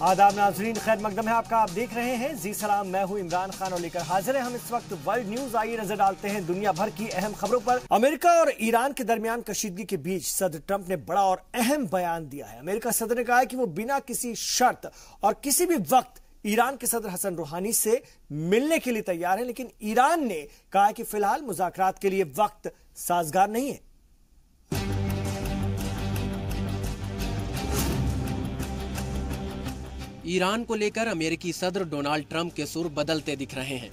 आदाब नाजरीन, खैर मकदम है आपका। आप देख रहे हैं जी सलाम। मैं हूं इमरान खान और लेकर हाजिर है हम इस वक्त वर्ल्ड न्यूज। आइए नजर डालते हैं दुनिया भर की अहम खबरों पर। अमेरिका और ईरान के दरमियान कशीदगी के बीच सदर ट्रंप ने बड़ा और अहम बयान दिया है। अमेरिका सदर ने कहा है कि वो बिना किसी शर्त और किसी भी वक्त ईरान के सदर हसन रूहानी से मिलने के लिए तैयार है, लेकिन ईरान ने कहा है कि फिलहाल मुज़ाकरात के लिए वक्त साजगार नहीं है। ईरान को लेकर अमेरिकी सदर डोनाल्ड ट्रंप के सुर बदलते दिख रहे हैं।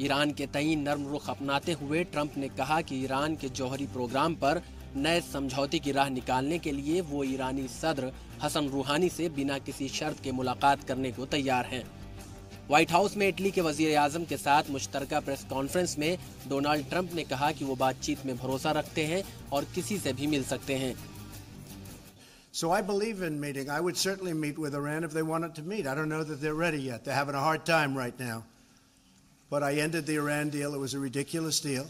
ईरान के तई नर्म रुख अपनाते हुए ट्रंप ने कहा कि ईरान के जौहरी प्रोग्राम पर नए समझौते की राह निकालने के लिए वो ईरानी सदर हसन रूहानी से बिना किसी शर्त के मुलाकात करने को तैयार हैं। व्हाइट हाउस में इटली के वजीर आजम के साथ मुश्तरका प्रेस कॉन्फ्रेंस में डोनाल्ड ट्रंप ने कहा कि वो बातचीत में भरोसा रखते हैं और किसी से भी मिल सकते हैं। So I believe in meeting. I would certainly meet with Iran if they wanted to meet. I don't know that they're ready yet. They're having a hard time right now. But I ended the Iran deal. It was a ridiculous deal.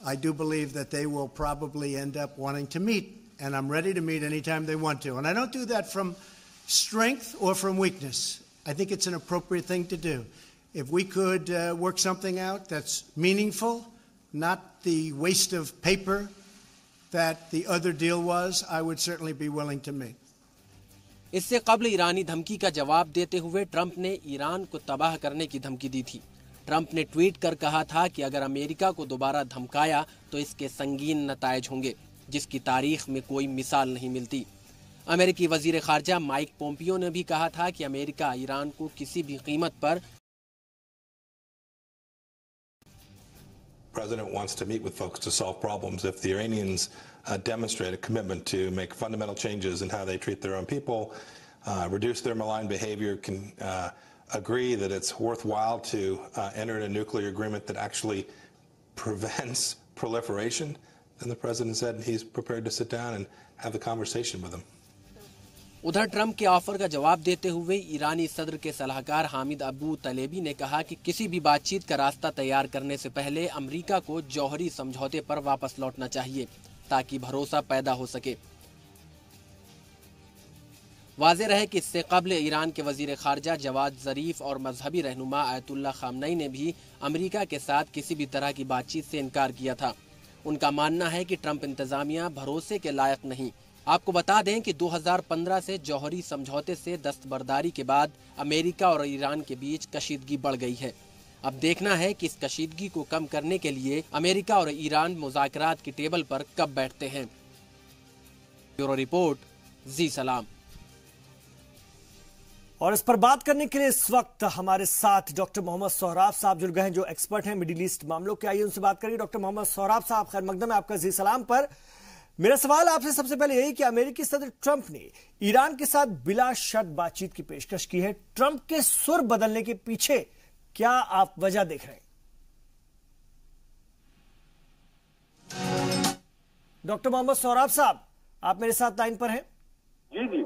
I do believe that they will probably end up wanting to meet, and I'm ready to meet anytime they want to. And I don't do that from strength or from weakness. I think it's an appropriate thing to do. If we could work something out that's meaningful, not the waste of paper that the other deal was, I would certainly be willing to meet. इससे कबल ईरानी धमकी का जवाब देते हुए Trump ने Iran को तबाह करने की धमकी दी थी। ट्रंप ने ट्वीट कर कहा था कि अगर अमेरिका को दोबारा धमकाया तो इसके संगीन नतायज होंगे, जिसकी तारीख में कोई मिसाल नहीं मिलती। अमेरिकी वजीर खारजा माइक पोम्पियो ने भी कहा था कि अमेरिका ईरान को किसी भी कीमत पर President wants to meet with folks to solve problems. If the Iranians demonstrate a commitment to make fundamental changes in how they treat their own people, reduce their malign behavior, can agree that it's worthwhile to enter a nuclear agreement that actually prevents proliferation, then the president said he's prepared to sit down and have the conversation with them. उधर Trump के offer का जवाब देते हुए ईरानी सदर के सलाहकार Hamid Abu Talebi ने कहा कि किसी भी बातचीत का रास्ता तैयार करने से पहले अमेरिका को जौहरी समझौते पर वापस लौटना चाहिए ताकि भरोसा पैदा हो सके। वाज़ेह रहे कि इससे कबल ईरान के वजीर खारजा जवाद ज़रीफ और मजहबी रहनुमा आयतुल्लाह खामनई ने भी अमेरिका के साथ किसी भी तरह की बातचीत से इनकार किया था। उनका मानना है कि ट्रंप इंतजामिया भरोसे के लायक नहीं। आपको बता दें कि 2015 से जौहरी समझौते से दस्तबरदारी के बाद अमेरिका और ईरान के बीच कशीदगी बढ़ गई है। अब देखना है कि इस कशीदगी को कम करने के लिए अमेरिका और ईरान मुज़ाकरात की टेबल पर कब बैठते हैं। ब्यूरो रिपोर्ट, जी सलाम। और इस पर बात करने के लिए इस वक्त हमारे साथ डॉक्टर मोहम्मद सोहराब साहब जुड़ गए हैं, जो एक्सपर्ट हैं मिडिल ईस्ट मामलों के। आइए उनसे बात करिए। डॉक्टर मोहम्मद सोहराब साहब, खैर मकदम है आपका जी सलाम पर। मेरा सवाल आपसे सबसे पहले यही कि अमेरिकी सदर ट्रंप ने ईरान के साथ बिला शर्त बातचीत की पेशकश की है। ट्रंप के सुर बदलने के पीछे क्या आप वजह देख रहे हैं? डॉक्टर मोहम्मद सोहराब साहब, आप मेरे साथ लाइन पर हैं? जी जी।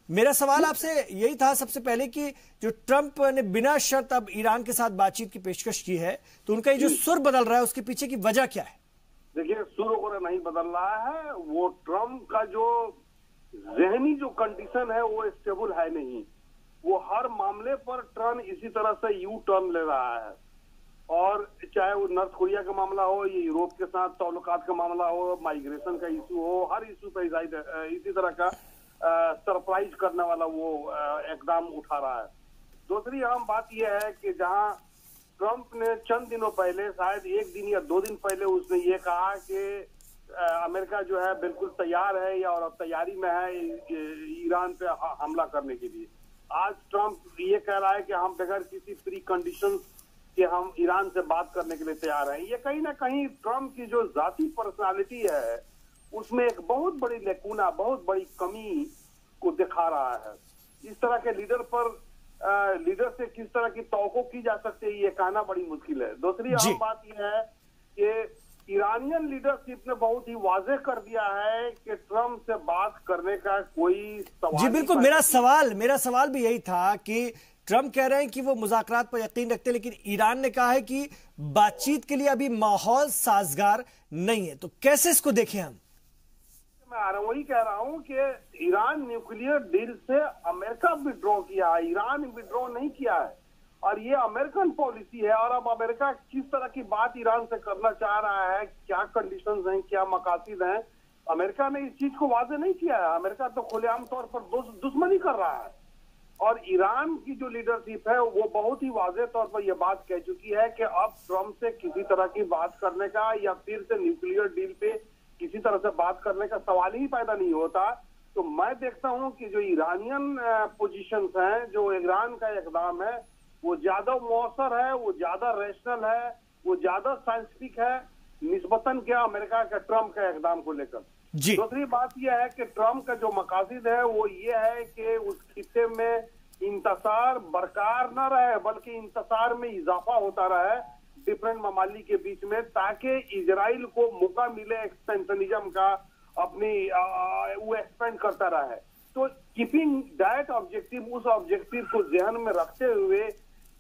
मेरा सवाल आपसे यही था सबसे पहले कि जो ट्रंप ने बिना शर्त अब ईरान के साथ बातचीत की पेशकश की है, तो उनका ये जो सुर बदल रहा है उसके पीछे की वजह क्या है? देखिए, सुर वगैरह नहीं बदल रहा है। वो ट्रम्प का जो जहनी जो कंडीशन है वो स्टेबल है नहीं। वो हर मामले पर टर्न इसी तरह से यू टर्न ले रहा है, और चाहे वो नॉर्थ कोरिया का मामला हो, ये यूरोप के साथ ताल्लुकात का मामला हो, माइग्रेशन का इशू हो, हर इशू पे इसी तरह का सरप्राइज करने वाला वो एकदम उठा रहा है। दूसरी अहम बात यह है कि जहां ट्रंप ने चंद दिनों पहले, शायद एक दिन या 2 दिन पहले, उसने ये कहा कि अमेरिका जो है बिल्कुल तैयार है या और तैयारी में है ईरान पे हमला करने के लिए। आज ट्रंप ये कह रहा है कि हम बगैर किसी प्री कंडीशन के हम ईरान से बात करने के लिए तैयार हैं। ये कहीं ना कहीं ट्रंप की जो जाती पर्सनालिटी है उसमें एक बहुत बड़ी लेकुना, बहुत बड़ी कमी को दिखा रहा है। इस तरह के लीडर से किस तरह की तवक्को की जा सकती है, ये कहना बड़ी मुश्किल है। दूसरी अहम बात यह है कि ईरानियन लीडरशिप ने बहुत ही वाज़ेह कर दिया है कि ट्रंप से बात करने का कोई सवाल। जी बिल्कुल, मेरा सवाल भी यही था कि ट्रंप कह रहे हैं कि वो मुज़ाकरात पर यकीन रखते हैं, लेकिन ईरान ने कहा है कि बातचीत के लिए अभी माहौल साजगार नहीं है। तो कैसे इसको देखें हम? मैं वही कह रहा हूं कि ईरान न्यूक्लियर डील से अमेरिका विड्रॉ किया है, ईरान विड्रॉ नहीं किया है। और ये अमेरिकन पॉलिसी है। और अब अमेरिका किस तरह की बात ईरान से करना चाह रहा है, क्या कंडीशंस हैं, क्या मकासद हैं, अमेरिका ने इस चीज को वाजे नहीं किया है। अमेरिका तो खुलेआम तौर पर दुश्मनी कर रहा है। और ईरान की जो लीडरशिप है वो बहुत ही वाजे तौर पर यह बात कह चुकी है कि अब ट्रंप से किसी तरह की बात करने का या फिर से न्यूक्लियर डील पे किसी तरह से बात करने का सवाल ही पैदा नहीं होता। तो मैं देखता हूं कि जो ईरानियन पोजीशंस हैं, जो ईरान का इकदाम है, वो ज्यादा मौसर है, वो ज्यादा रैशनल है, वो ज्यादा साइंटिफिक है निस्बतन क्या अमेरिका का ट्रंप का इकदाम को लेकर। दूसरी बात यह है कि ट्रंप का जो मकासद है वो ये है कि उस खित्ते में इंतसार बरकरार न रहे, बल्कि इंतसार में इजाफा होता रहे डिफरेंट ममालिक के बीच में, ताकि इजराइल को मौका मिले एक्सपेंशनिज्म का, अपनी वो एक्सपेंड करता रहे। तो कीपिंग दैट ऑब्जेक्टिव, उस ऑब्जेक्टिव को ध्यान में रखते हुए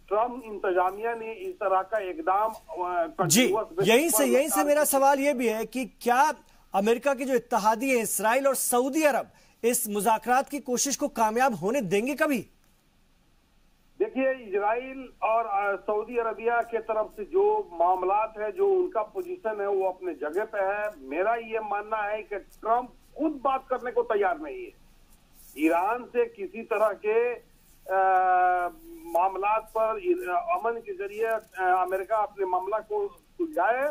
ट्रंप इंतजामिया ने इस तरह का एकदम जी, यहीं से मेरा सवाल यह भी है कि क्या अमेरिका के जो इत्तेहादी है इसराइल और सऊदी अरब इस मुज़ाकरात की कोशिश को कामयाब होने देंगे कभी? देखिए, इजराइल और सऊदी अरबिया के तरफ से जो मामलात है, जो उनका पोजीशन है, वो अपने जगह पे है। मेरा ये मानना है कि ट्रंप खुद बात करने को तैयार नहीं है। ईरान से किसी तरह के मामलात पर अमन के जरिए अमेरिका अपने मामला को सुलझाए,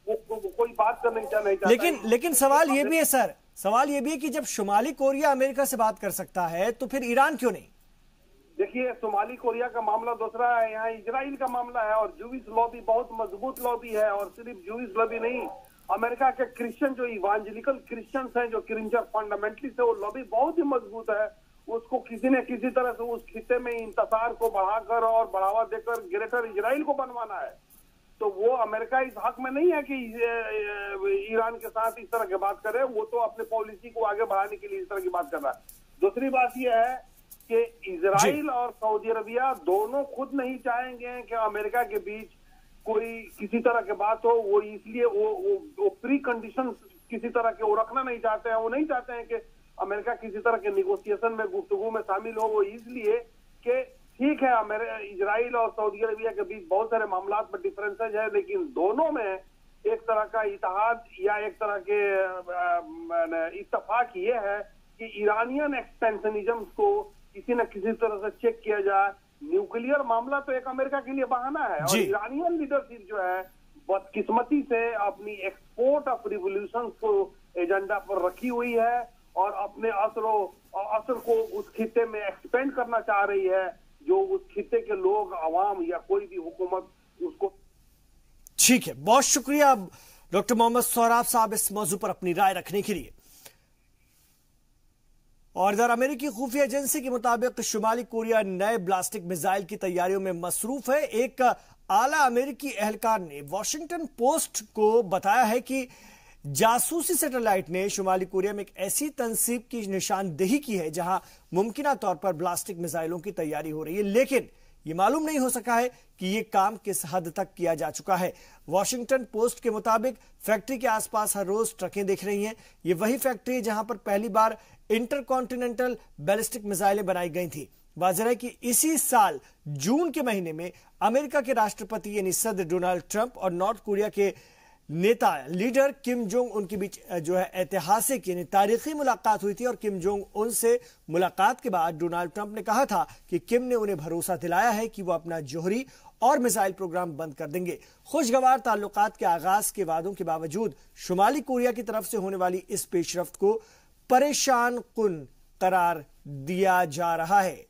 वो कोई बात करने नहीं चाहता। लेकिन सवाल ये भी है सर, सवाल ये भी है कि जब शुमाली कोरिया अमेरिका से बात कर सकता है तो फिर ईरान क्यों नहीं? देखिए, शुमाली कोरिया का मामला दूसरा है, यहाँ इजराइल का मामला है। और जूविश लॉबी बहुत मजबूत लॉबी है। और सिर्फ जूविश लॉबी नहीं, अमेरिका के क्रिश्चियन जो इवांजेलिकल क्रिश्चियंस हैं, जो क्रिश्चियन फंडामेंटलिस्ट है, वो लॉबी बहुत ही मजबूत है। उसको किसी न किसी तरह से उस खित्ते में इंतसार को बढ़ाकर और बढ़ावा देकर ग्रेटर इजराइल को बनवाना है। तो वो अमेरिका इस हक में नहीं है कि ईरान के साथ इस तरह की बात करे। वो तो अपने पॉलिसी को आगे बढ़ाने के लिए इस तरह की बात कर रहा है। दूसरी बात यह है कि इजराइल और सऊदी अरबिया दोनों खुद नहीं चाहेंगे कि अमेरिका के बीच कोई किसी तरह की बात हो। वो इसलिए वो प्री कंडीशन किसी तरह के वो रखना नहीं चाहते हैं। वो नहीं चाहते हैं कि अमेरिका किसी तरह के निगोशिएशन में, गुफ्तगू में शामिल हो। वो इसलिए कि ठीक है, इजराइल और सऊदी अरबिया के बीच बहुत सारे मामला पर डिफरेंसेज है, लेकिन दोनों में एक तरह का इत्तेहाद या एक तरह के इत्तेफाक ये है कि ईरानियन एक्सपेंशनिज्म को किसी न किसी तरह से चेक किया जाए। न्यूक्लियर मामला तो एक अमेरिका के लिए बहाना है। और ईरानियन लीडरशिप जो है बदकिस्मती से अपनी एक्सपोर्ट ऑफ रिवोल्यूशन को एजेंडा पर रखी हुई है और अपने असर को उस खित्ते में एक्सपेंड करना चाह रही है, जो उस खित्ते के लोग, अवाम या कोई भी हुकूमत उसको। ठीक है, बहुत शुक्रिया डॉक्टर मोहम्मद सौराब साहब इस मौजू पर अपनी राय रखने के लिए। और इधर अमेरिकी खुफिया एजेंसी के मुताबिक शुमाली कोरिया नए ब्लास्टिक मिसाइल की तैयारियों में मसरूफ है। एक आला अमेरिकी एहलकार ने वॉशिंगटन पोस्ट को बताया है कि जासूसी सैटेलाइट ने शुमाली कोरिया में एक ऐसी तंसीब की निशानदेही की है जहां मुमकिना तौर पर ब्लास्टिक मिसाइलों की तैयारी हो रही है, लेकिन यह मालूम नहीं हो सका है कि यह काम किस हद तक किया जा चुका है। वॉशिंगटन पोस्ट के मुताबिक फैक्ट्री के आसपास हर रोज ट्रकें दिख रही हैं। ये वही फैक्ट्री है जहां पर पहली बार इंटरकॉन्टिनेंटल बैलिस्टिक मिसाइलें बनाई गई थी। वाज़ेह है कि इसी साल जून के महीने में अमेरिका के राष्ट्रपति यानी सदर डोनाल्ड ट्रंप और नॉर्थ कोरिया के नेता लीडर किम जोंग उन के बीच जो है ऐतिहासिक यानी तारीखी मुलाकात हुई थी। और किम जोंग उन से मुलाकात के बाद डोनाल्ड ट्रंप ने कहा था कि किम ने उन्हें भरोसा दिलाया है कि वो अपना जोहरी और मिसाइल प्रोग्राम बंद कर देंगे। खुशगवार ताल्लुकात के आगाज के वादों के बावजूद शुमाली कोरिया की तरफ से होने वाली इस पेशरफ्त को परेशान कुन करार दिया जा रहा है।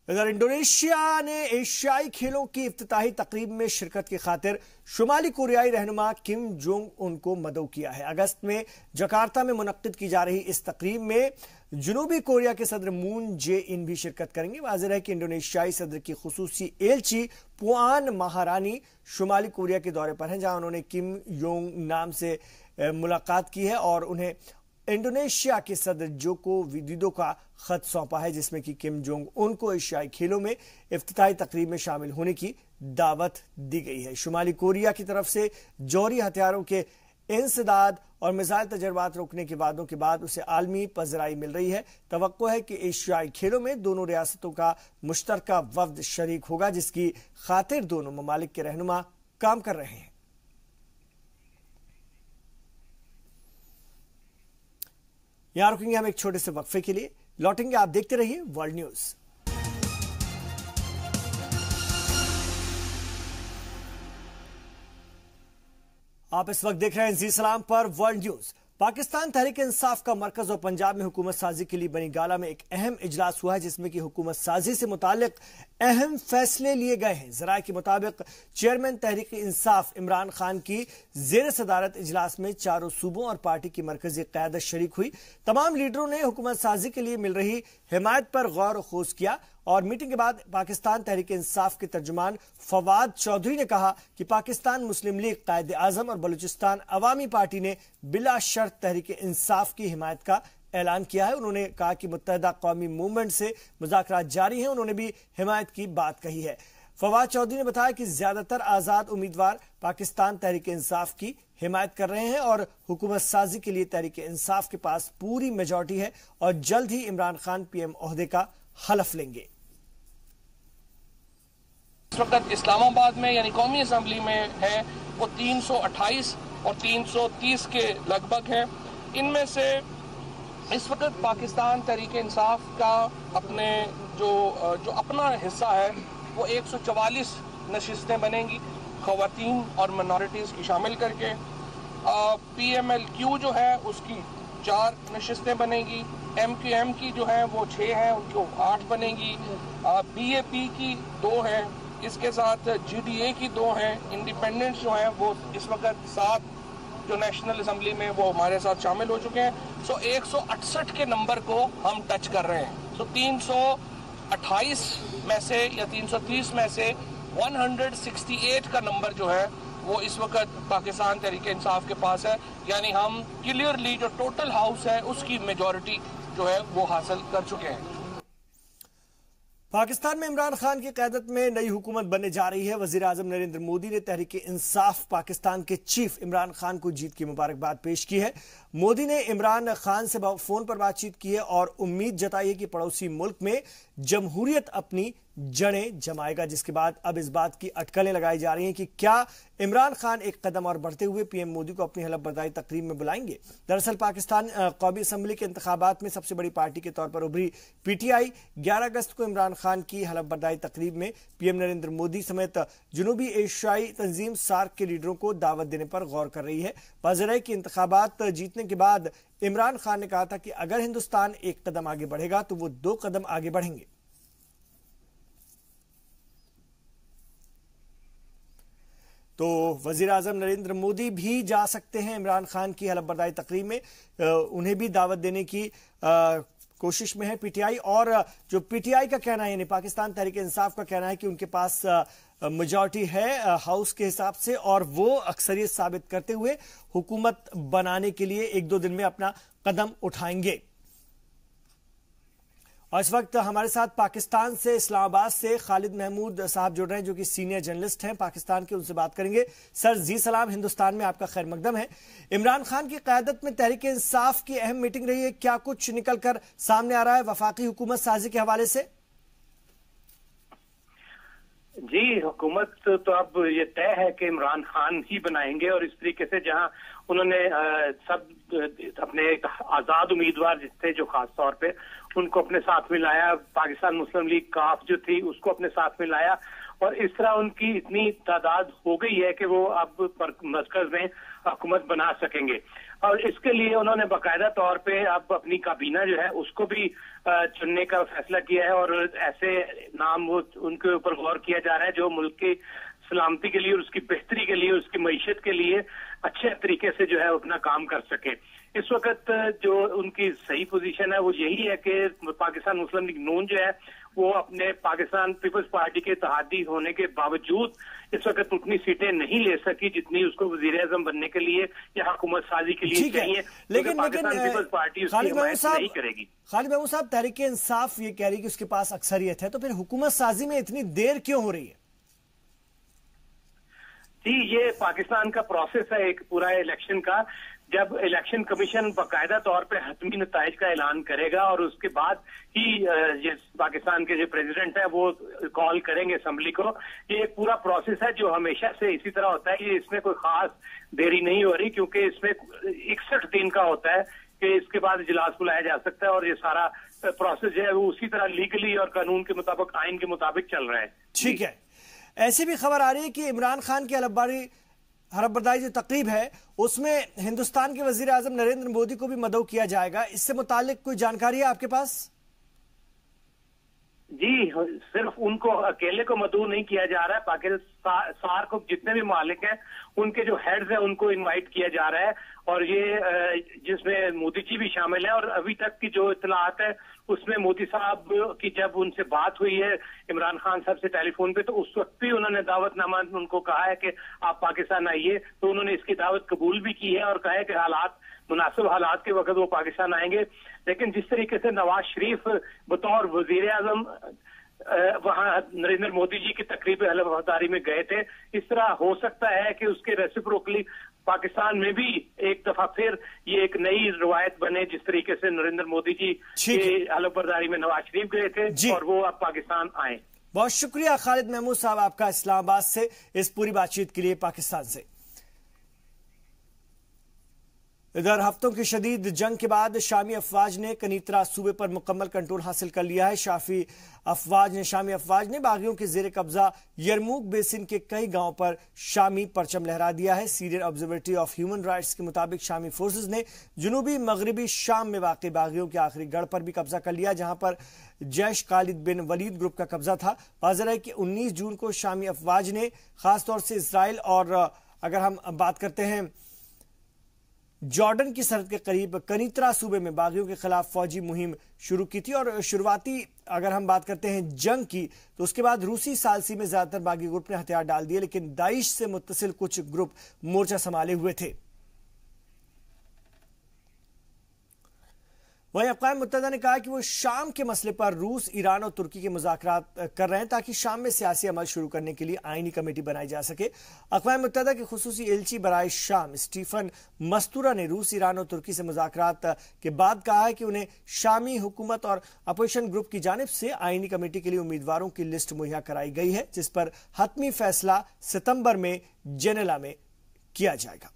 इधर इंडोनेशिया ने एशियाई खेलों की इफ्तिताही तकरीब में शिरकत की खातिर शुमाली कोरियाई रहनुमा किम जोंग उन को मदऊ किया है। अगस्त में जकार्ता में मुनक्किद की जा रही इस तकरीब में जनूबी कोरिया के सदर मून जे इन भी शिरकत करेंगे। वाज़ेह है कि इंडोनेशियाई सदर की खुसूसी एलची पुआन महारानी शुमाली कोरिया के दौरे पर हैं, जहां उन्होंने किम योंग नाम से मुलाकात की है और उन्हें इंडोनेशिया के सदर जोको विदोदो का खत सौंपा है, जिसमें कि किम जोंग उन को एशियाई खेलों में इफ्तिताही तकरीब में शामिल होने की दावत दी गई है। शुमाली कोरिया की तरफ से जौहरी हथियारों के इंसदाद और मिसाइल तजर्बात रोकने के वादों के बाद उसे आलमी पजराई मिल रही है। तवक्को है कि एशियाई खेलों में दोनों रियासतों का मुश्तरका वफ्द शरीक होगा, जिसकी खातिर दोनों ममालिक के रहनुमा काम कर रहे हैं। यहां रुकेंगे हम एक छोटे से वक्फे के लिए, लौटेंगे। आप देखते रहिए वर्ल्ड न्यूज। आप इस वक्त देख रहे हैं जी सलाम पर वर्ल्ड न्यूज। पाकिस्तान तहरीक इंसाफ का मरकज और पंजाब में हुकूमत साजी के लिए बनी गाला में एक अहम इजलास हुआ है, जिसमें कि हुकूमत साजी से मुतालिक अहम फैसले लिए गए हैं। जराये के मुताबिक चेयरमैन तहरीक इंसाफ इमरान खान की जेर सदारत इजलास में चारों सूबों और पार्टी की मरकजी क़यादत शरीक हुई। तमाम लीडरों ने हुकूमत साजी के लिए मिल रही हिमायत पर गौर खोज किया और मीटिंग के बाद पाकिस्तान तहरीक इंसाफ के तर्जुमान फवाद चौधरी ने कहा कि पाकिस्तान मुस्लिम लीग, कायदे आजम और बलूचिस्तान अवामी पार्टी ने बिला शर्त तहरीक इंसाफ की हिमायत का ऐलान किया है। उन्होंने कहा कि मुत्तहिदा कौमी मूवमेंट से मुज़ाकरात जारी हैं। उन्होंने भी हिमायत की बात कही है। फवाद चौधरी ने बताया कि ज्यादातर आजाद उम्मीदवार पाकिस्तान तहरीक इंसाफ की हिमायत कर रहे हैं और हुकूमत साजी के लिए तहरीक इंसाफ के पास पूरी मेजॉरिटी है और जल्द ही इमरान खान पीएम ओहदे का हलफ लेंगे। इस वक्त इस्लामाबाद में यानी कौमी असम्बली में है वो 328 और 330 के लगभग हैं। इनमें से इस वक्त पाकिस्तान तहरीक इंसाफ का अपने जो अपना हिस्सा है वो 144 नशिस्तें बनेंगी, ख़वातीन और मिनॉरिटीज़ की शामिल करके। PMLQ जो है उसकी 4 नशिस्तें बनेगी, MQM की जो है वो 6 हैं, उनको 8 बनेगी, BAP की 2 हैं, इसके साथ GDA की 2 हैं, इंडिपेंडेंट्स जो हैं वो इस वक्त 7 जो नेशनल असम्बली में वो हमारे साथ शामिल हो चुके हैं। सो 168 के नंबर को हम टच कर रहे हैं। सो 328 में से या 330 में से 168 का नंबर जो है वो इस वक्त पाकिस्तान तहरीक इंसाफ के पास है, यानी हम क्लियरली जो टोटल हाउस है उसकी मेजॉरिटी जो है वो हासिल कर चुके हैं। पाकिस्तान में इमरान खान की क़यादत में नई हुकूमत बनने जा रही है। वज़ीर आज़म नरेंद्र मोदी ने तहरीक इंसाफ पाकिस्तान के चीफ इमरान खान को जीत की मुबारकबाद पेश की है। मोदी ने इमरान खान से फोन पर बातचीत की है और उम्मीद जताई है कि पड़ोसी मुल्क में जमहूरियत अपनी जड़ें जमाएगा, जिसके बाद अब इस बात की अटकलें लगाई जा रही हैं कि क्या इमरान खान एक कदम और बढ़ते हुए पीएम मोदी को अपनी हलफ बर्दारी तकरीब में बुलाएंगे। दरअसल पाकिस्तान कौमी असम्बली के इंतखाबात में सबसे बड़ी पार्टी के तौर पर उभरी PTI 11 अगस्त को इमरान खान की हलफ बर्दारी तकरीब में पीएम नरेंद्र मोदी समेत जनूबी एशियाई तंजीम सार्क के लीडरों को दावत देने पर गौर कर रही है। वाज़ेह है कि इंतखाबात जीतने के बाद इमरान खान ने कहा था कि अगर हिंदुस्तान एक कदम आगे बढ़ेगा तो वो 2 कदम आगे बढ़ेंगे। तो वजीर आजम नरेंद्र मोदी भी जा सकते हैं इमरान खान की हलफ बर्दारी तकरीब में, उन्हें भी दावत देने की कोशिश में है PTI। और जो PTI का कहना है यानी पाकिस्तान तहरीक इंसाफ का कहना है कि उनके पास मेजॉरिटी है हाउस के हिसाब से और वो अक्सरियत साबित करते हुए हुकूमत बनाने के लिए 1-2 दिन में अपना कदम उठाएंगे। और इस वक्त हमारे साथ पाकिस्तान से इस्लामाबाद से खालिद महमूद साहब जुड़ रहे हैं, जो कि सीनियर जर्नलिस्ट हैं पाकिस्तान के, उनसे बात करेंगे। सर जी सलाम, हिंदुस्तान में आपका खैर मकदम है। इमरान खान की क़यादत में तहरीक इंसाफ की अहम मीटिंग रही है, क्या कुछ निकलकर सामने आ रहा है वफाकी हुकूमत साजी के हवाले से? जी, हुकूमत तो अब ये तय है कि इमरान खान ही बनाएंगे और इस तरीके से जहां उन्होंने सब अपने आजाद उम्मीदवार जिससे जो खास तौर पे उनको अपने साथ में लाया, पाकिस्तान मुस्लिम लीग काफ जो थी उसको अपने साथ में लाया और इस तरह उनकी इतनी तादाद हो गई है कि वो अब मरकज में हुकूमत बना सकेंगे। और इसके लिए उन्होंने बाकायदा तौर पे अब अपनी काबीना जो है उसको भी चुनने का फैसला किया है और ऐसे नाम वो उनके ऊपर गौर किया जा रहा है जो मुल्क की सलामती के लिए, उसकी बेहतरी के लिए, उसकी मईशत के लिए अच्छे तरीके से जो है अपना काम कर सके। इस वक्त जो उनकी सही पोजीशन है वो यही है कि पाकिस्तान मुस्लिम लीग नून जो है वो अपने पाकिस्तान पीपल्स पार्टी के इत्तेहादी होने के बावजूद इस वक्त उतनी सीटें नहीं ले सकी जितनी उसको वजीर आजम बनने के लिए या हुकूमत साजी के लिए चाहिए, लेकिन पाकिस्तान पीपल्स पार्टी उसकी हिमायत नहीं करेगी। खालिद महमूद साहब, तहरीक इंसाफ ये कह रही है कि उसके पास अक्सरियत है, तो फिर हुकूमत साजी में इतनी देर क्यों हो रही है? जी, ये पाकिस्तान का प्रोसेस है एक पूरा इलेक्शन का। जब इलेक्शन कमीशन बाकायदा तौर पे हतमी नताइज का ऐलान करेगा और उसके बाद ही ये पाकिस्तान के जो प्रेसिडेंट है वो कॉल करेंगे असेंबली को। ये एक पूरा प्रोसेस है जो हमेशा से इसी तरह होता है कि इसमें कोई खास देरी नहीं हो रही, क्योंकि इसमें 61 दिन का होता है कि इसके बाद इजलास बुलाया जा सकता है और ये सारा प्रोसेस जो है वो उसी तरह लीगली और कानून के मुताबिक, आइन के मुताबिक चल रहा है। ठीक है। ऐसी भी खबर आ रही है कि इमरान खान की हरबबरदारी जो तकरीब है उसमें हिंदुस्तान के वजीर आजम नरेंद्र मोदी को भी मदऊ किया जाएगा। इससे मुतालिक कोई जानकारी है आपके पास? जी, सिर्फ उनको अकेले को मदऊ नहीं किया जा रहा है, पाकिस्तान सार्क को जितने भी मालिक हैं उनके जो हेड्स हैं उनको इनवाइट किया जा रहा है और ये जिसमें मोदी जी भी शामिल है। और अभी तक की जो इतलात है उसमें मोदी साहब की जब उनसे बात हुई है इमरान खान साहब से टेलीफोन पे, तो उस वक्त भी उन्होंने दावतनामा उनको कहा है कि आप पाकिस्तान आइए, तो उन्होंने इसकी दावत कबूल भी की है और कहा है कि हालात मुनासिब हालात के वक्त वो पाकिस्तान आएंगे। लेकिन जिस तरीके से नवाज शरीफ बतौर वजीर आजम वहां नरेंद्र मोदी जी की तकरीब हलफबरदारी में गए थे, इस तरह हो सकता है कि उसके रेसिप्रोकली पाकिस्तान में भी एक दफा फिर ये एक नई रिवायत बने, जिस तरीके से नरेंद्र मोदी जी के हलफबरदारी में नवाज शरीफ गए थे और वो अब पाकिस्तान आए। बहुत शुक्रिया खालिद महमूद साहब आपका इस्लामाबाद से इस पूरी बातचीत के लिए पाकिस्तान से। इधर हफ्तों की शदीद जंग के बाद शामी अफवाज ने कनीत्रा सूबे पर मुकम्मल कंट्रोल हासिल कर लिया है। शामी अफवाज ने बागियों के जेर कब्जा यरमूक बेसिन के कई गांवों पर शामी परचम लहरा दिया है। Syrian observatory of human rights के मुताबिक शामी फोर्सेज ने जनूबी मगरबी शाम में वाक़ बागियों के आखिरी गढ़ पर भी कब्जा कर लिया, जहां पर जैश खालिद बिन वलीद ग्रुप का कब्जा था। वाज़ेह है कि 19 जून को शामी अफवाज ने खासतौर से इसराइल और अगर हम बात करते हैं जॉर्डन की सरहद के करीब कनीत्रा सूबे में बागियों के खिलाफ फौजी मुहिम शुरू की थी। और शुरुआती अगर हम बात करते हैं जंग की, तो उसके बाद रूसी सालसी में ज्यादातर बागी ग्रुप ने हथियार डाल दिए, लेकिन दाइश से मुत्तसिल कुछ ग्रुप मोर्चा संभाले हुए थे। वहीं अक़वाम मुत्तहिदा ने कहा कि वो शाम के मसले पर रूस, ईरान और तुर्की के मुज़ाकरात कर रहे हैं ताकि शाम में सियासी अमल शुरू करने के लिए आईनी कमेटी बनाई जा सके। अक़वाम मुत्तहिदा के खुसूसी एलची बराए शाम स्टीफन मस्तूरा ने रूस, ईरान और तुर्की से मुज़ाकरात के बाद कहा है कि उन्हें शामी हुकूमत और अपोजिशन ग्रुप की जानिब से आईनी कमेटी के लिए उम्मीदवारों की लिस्ट मुहैया कराई गई है, जिस पर हतमी फैसला सितंबर में जेनेवा में किया जाएगा।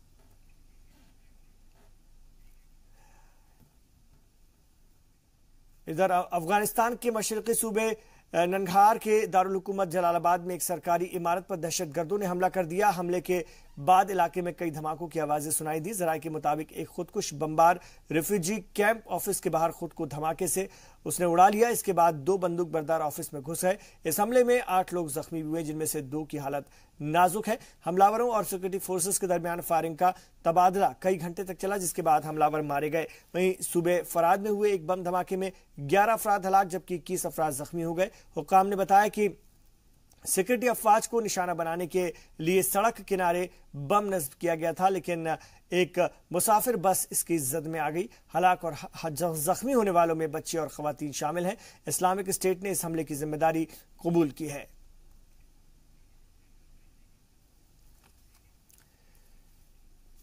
इधर अफगानिस्तान के मशरकी सूबे नंगहार के दारुल हुकूमत जलालाबाद में एक सरकारी इमारत पर दहशतगर्दों ने हमला कर दिया। हमले के बाद इलाके में कई धमाकों की आवाजें सुनाई दी। जराये के मुताबिक एक खुदकुश बमबार रिफ्यूजी कैंप ऑफिस के बाहर खुद को धमाके से उसने उड़ा लिया। इसके बाद 2 बंदूक बरदार ऑफिस में घुस गए। इस हमले में 8 लोग जख्मी हुए, जिनमें से 2 की हालत नाजुक है। हमलावरों और सिक्योरिटी फोर्सेस के दरमियान फायरिंग का तबादला कई घंटे तक चला, जिसके बाद हमलावर मारे गए। वहीं सूबे फराद में हुए एक बम धमाके में 11 अफराद हलाक जबकि 21 अफराद जख्मी हो गए। हुक्काम ने बताया कि सिक्योरिटी अफवाज को निशाना बनाने के लिए सड़क किनारे बम नस्ब किया गया था, लेकिन एक मुसाफिर बस इसकी जद में आ गई। हलाक और जख्मी होने वालों में बच्चे और खवातीन शामिल हैं। इस्लामिक स्टेट ने इस हमले की जिम्मेदारी कबूल की है।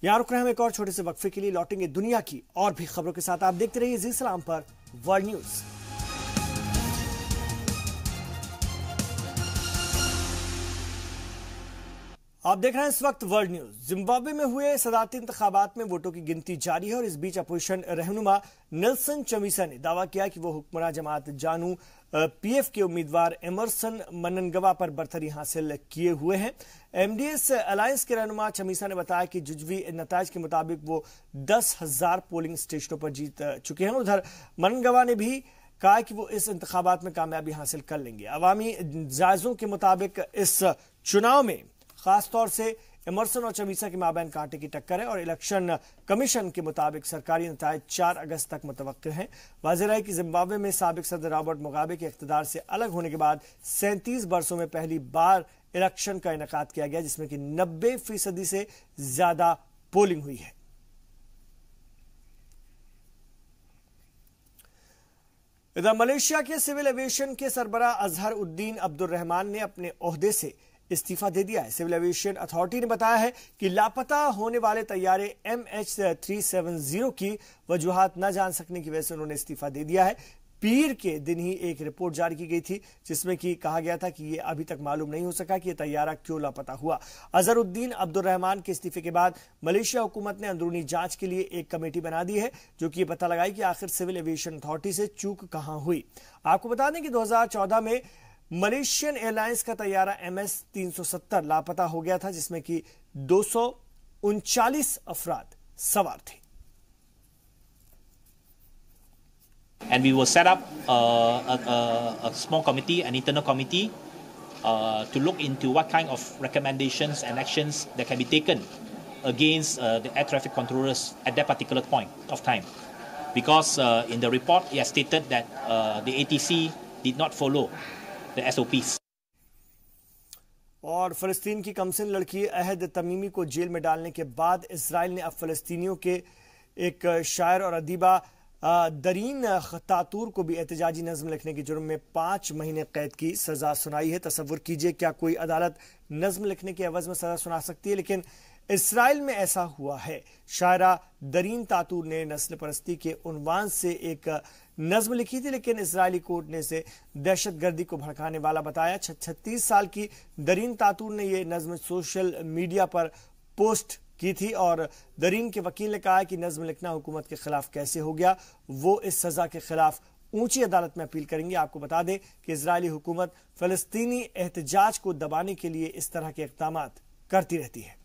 यहां रुक रहे हैं एक और छोटे से वक्फे के लिए, लौटेंगे दुनिया की और भी खबरों के साथ। आप देखते रहिए जी सलाम पर वर्ल्ड न्यूज। आप देख रहे हैं इस वक्त वर्ल्ड न्यूज। जिम्बाब्वे में हुए सदारती इंतखाबात में वोटों की गिनती जारी है और इस बीच अपोजिशन रहनुमा नेल्सन चमीसा ने दावा किया कि वो हुक्मरान जमात जानू पीएफ के उम्मीदवार एमरसन मननगवा पर बरतरी हासिल किए हुए हैं। एमडीएस अलायंस के रहनुमा चमीसा ने बताया कि जुजवी नताज के मुताबिक वो 10,000 पोलिंग स्टेशनों पर जीत चुके हैं। उधर मननगवा ने भी कहा कि वो इस इंतखाबात में कामयाबी हासिल कर लेंगे। अवामी जायजों के मुताबिक इस चुनाव में खासतौर से एमरसन और चमीसा के माबैन कांटे की टक्कर है और इलेक्शन कमीशन के मुताबिक सरकारी नतायज 4 अगस्त तक मुतवक्किल हैं। वाज़ेह है कि जिम्बाब्वे में साबिक सदर रॉबर्ट मुगाबे के इख्तिदार से अलग होने के बाद 37 बरसों में पहली बार इलेक्शन का इनेकाद किया गया, जिसमें कि 90% से ज्यादा पोलिंग हुई है। इधर मलेशिया के सिविल एविएशन के सरबराह अजहर उद्दीन अब्दुल रहमान ने अपने ओहदे से इस्तीफा दे दिया है। सिविल एविएशन अथॉरिटी ने बताया है कि लापता होने वाले तैयारे MH370 की वजूहात न जान सकने की वजह से उन्होंने इस्तीफा दे दिया है। पीर के दिन ही एक रिपोर्ट जारी की गई थी जिसमें कि कहा गया था कि यह अभी तक मालूम नहीं हो सका कि यह तैयारा क्यों लापता हुआ। अजहरुद्दीन अब्दुल रहमान के इस्तीफे के बाद मलेशिया हुकूमत ने अंदरूनी जांच के लिए एक कमेटी बना दी है जो कि यह पता लगाई कि आखिर सिविल एविएशन अथॉरिटी से चूक कहां हुई। आपको बता दें कि 2014 में मलेशियन एयरलाइंस का तैयारा MS-370 लापता हो गया था, जिसमें कि 239 अफराद सवार थे। And we will set up a small committee, an internal committee, to look into what kind of recommendations and actions that can be taken against the air traffic controllers at that particular point of time. Because in the report, it has stated that the ATC did not follow the SOPs. और फलस्तीन की कमसिन लड़की अहद तमीमी को jail में डालने के बाद Israel ने अब फलस्तीनियों के एक शायर और अदीबा दरीन तातूर को भी एहतजाजी नज्म लिखने के जुर्म में 5 महीने कैद की सजा सुनाई है। तसव्वुर कीजिए क्या कोई अदालत नज्म लिखने के एवज में सजा सुना सकती है, लेकिन इसराइल में ऐसा हुआ है। शायरा दरीन तातूर ने नस्ल परस्ती के उन्वान से एक नज्म लिखी थी, लेकिन इजरायली कोर्ट ने इसे दहशतगर्दी को भड़काने वाला बताया। 36 साल की दरीन तातूर ने यह नज्म सोशल मीडिया पर पोस्ट की थी और दरीन के वकील ने कहा कि नज्म लिखना हुकूमत के खिलाफ कैसे हो गया, वो इस सजा के खिलाफ ऊंची अदालत में अपील करेंगे। आपको बता दें कि इजरायली हुकूमत फलस्तीनी एहतजाज को दबाने के लिए इस तरह के इक़दाम करती रहती है।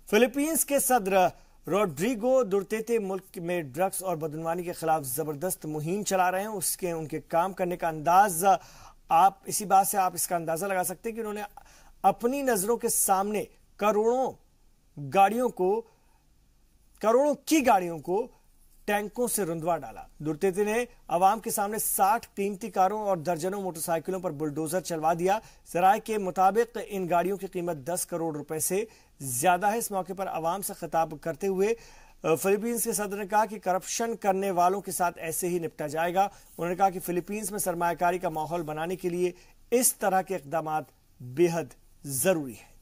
फिलीपींस के सदर रोड्रिगो दुर्तेते मुल्क में ड्रग्स और बदनवानी के खिलाफ जबरदस्त मुहिम चला रहे हैं। उनके काम करने का अंदाज आप इसी बात से आप इसका अंदाजा लगा सकते हैं कि उन्होंने अपनी नजरों के सामने करोड़ों की गाड़ियों को टैंकों से रुंधवा डाला। दुर्तेते ने अवाम के सामने 60 कीमती कारों और दर्जनों मोटरसाइकिलों पर बुलडोजर चलवा दिया। जराये के मुताबिक इन गाड़ियों की कीमत 10 करोड़ रुपए से ज्यादा है। इस मौके पर अवाम से खिताब करते हुए फिलीपींस के सदर ने कहा कि करप्शन करने वालों के साथ ऐसे ही निपटा जाएगा। उन्होंने कहा कि फिलीपींस में सरमायाकारी का माहौल बनाने के लिए इस तरह के इक़दाम बेहद जरूरी है।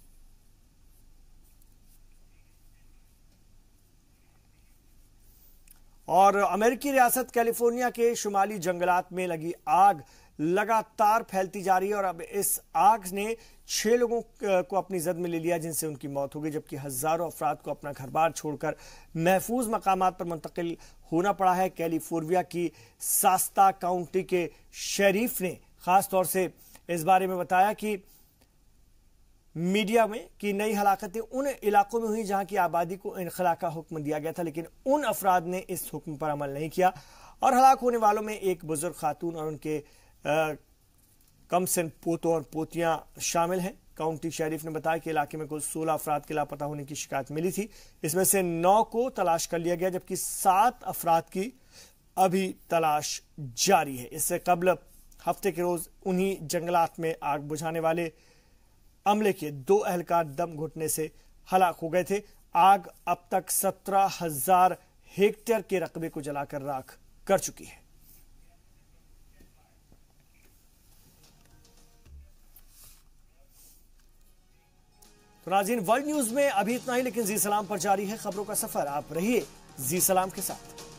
और अमेरिकी रियासत कैलिफोर्निया के शुमाली जंगलात में लगी आग लगातार फैलती जा रही है और अब इस आग ने 6 लोगों को अपनी जद में ले लिया, जिनसे उनकी मौत हो गई, जबकि हजारों अफराद को अपना घर बार छोड़कर महफूज मकामात पर मुंतकिल होना पड़ा है। कैलिफोर्निया की सास्ता काउंटी के शेरीफ ने खासतौर से इस बारे में बताया कि मीडिया में कि नई हलाकतें उन इलाकों में हुई जहां की आबादी को इनखला का हुक्म दिया गया था, लेकिन उन अफराद ने इस हुक्म पर अमल नहीं किया और हलाक होने वालों में एक बुजुर्ग खातून और उनके कमसिन पोतों और पोतियां शामिल हैं। काउंटी शेरीफ ने बताया कि इलाके में कुल 16 अफराद के लापता होने की शिकायत मिली थी। इसमें से 9 को तलाश कर लिया गया, जबकि 7 अफराद की अभी तलाश जारी है। इससे कबल हफ्ते के रोज उन्हीं जंगलात में आग बुझाने वाले अमले के 2 एहलकार दम घुटने से हलाक हो गए थे। आग अब तक 17,000 हेक्टेयर के रकबे को जलाकर राख कर चुकी है। तो नाज़रीन, वर्ल्ड न्यूज में अभी इतना ही, लेकिन जी सलाम पर जारी है खबरों का सफर। आप रहिए जी सलाम के साथ।